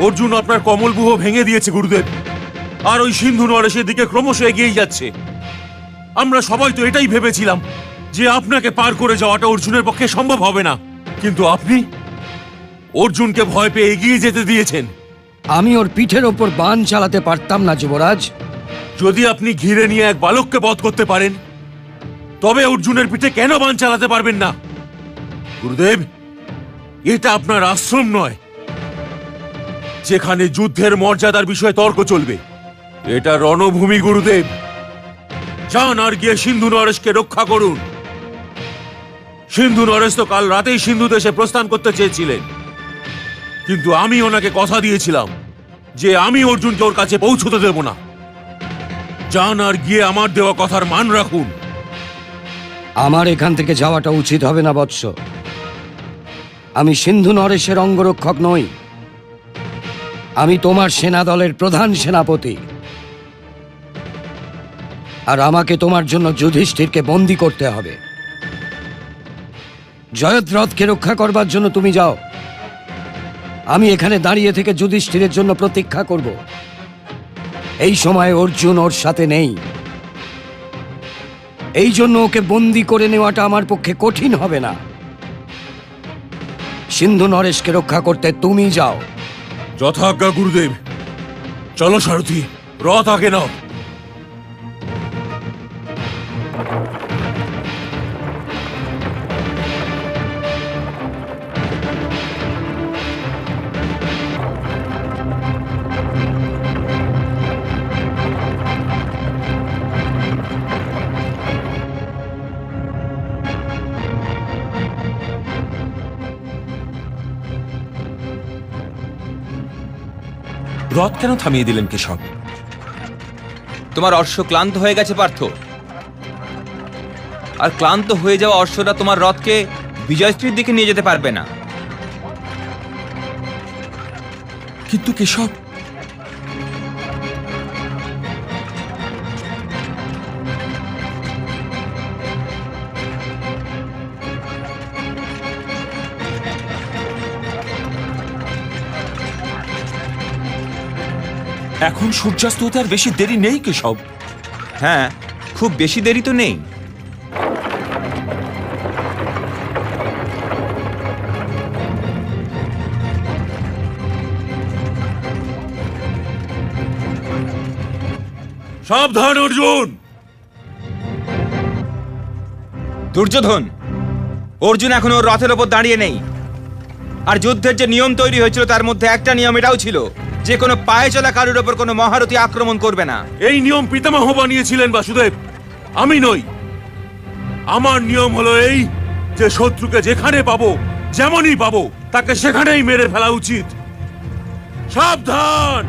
অর্জুন আপনার কমলবুহ ভেঙে দিয়েছে গুরুদেব, আর ওই সিন্ধু নরেশের দিকে ক্রমশ এগিয়ে যাচ্ছে। আমরা সবাই তো এটাই ভেবেছিলাম যে আপনাকে পার করে যাওয়াটা অর্জুনের পক্ষে সম্ভব হবে না, কিন্তু আপনি অর্জুনকে ভয় পেয়ে এগিয়ে যেতে দিয়েছেন। আমি ওর পিঠের ওপর বাণ চালাতে পারতাম না যুবরাজ। যদি আপনি ঘিরে নিয়ে এক বালককে বধ করতে পারেন, তবে অর্জুনের পিঠে কেন বাণ চালাতে পারবেন না? গুরুদেব, এটা আপনার আশ্রম নয় যেখানে যুদ্ধের মর্যাদার বিষয়ে তর্ক চলবে। এটা রণভূমি গুরুদেব। যান আর গিয়ে সিন্ধু নরেশকে রক্ষা করুন। সিন্ধু নরেশ তো কাল রাতেই সিন্ধু দেশে প্রস্থান করতে চেয়েছিলেন, কিন্তু আমি ওনাকে কথা দিয়েছিলাম যে আমি অর্জুনকে ওর কাছে পৌঁছতে দেব না। যান আর গিয়ে আমার দেওয়া কথার মান রাখুন। আমার এখান থেকে যাওয়াটা উচিত হবে না বৎস। আমি সিন্ধু নরেশের অঙ্গরক্ষক নই, আমি তোমার সেনা দলের প্রধান সেনাপতি, আর আমাকে তোমার জন্য যুধিষ্ঠিরকে বন্দী করতে হবে। জয়দ্রথকে রক্ষা করবার জন্য তুমি যাও, আমি এখানে দাঁড়িয়ে থেকে যুধিষ্ঠিরের জন্য প্রতীক্ষা করব। এই সময় অর্জুন ওর সাথে নেই, এই জন্য ওকে বন্দী করে নেওয়াটা আমার পক্ষে কঠিন হবে না। সিন্ধু নরেশকে রক্ষা করতে তুমি যাও। যথাজ্ঞা গুরুদেব। চলো সারথি, রথ আগে নাও। রথ কেন থামিয়ে দিলেন কেশব? তোমার অশ্ব ক্লান্ত হয়ে গেছে পার্থ, আর ক্লান্ত হয়ে যাওয়া অশ্বরা তোমার রথকে বিজয়শ্রীর দিকে নিয়ে যেতে পারবে না। কিন্তু কেশব, এখন সূর্যাস্ত হতে আর বেশি দেরি নেই কেশব। হ্যাঁ, খুব বেশি দেরি তো নেই। সাবধান অর্জুন। দুর্যোধন, অর্জুন এখন ওর রথের ওপর দাঁড়িয়ে নেই। আর যুদ্ধের যে নিয়ম তৈরি হয়েছিল তার মধ্যে একটা নিয়ম এটাও ছিল যে কোনো পায়ে চলা কারুর ওপর কোনো মহারথী আক্রমণ করবে না। এই নিয়ম পিতামহ বানিয়েছিলেন বাসুদেব, আমি নই। আমার নিয়ম হলো এই যে শত্রুকে যেখানে পাবো, যেমনই পাবো, তাকে সেখানেই মেরে ফেলা উচিত। সাবধান।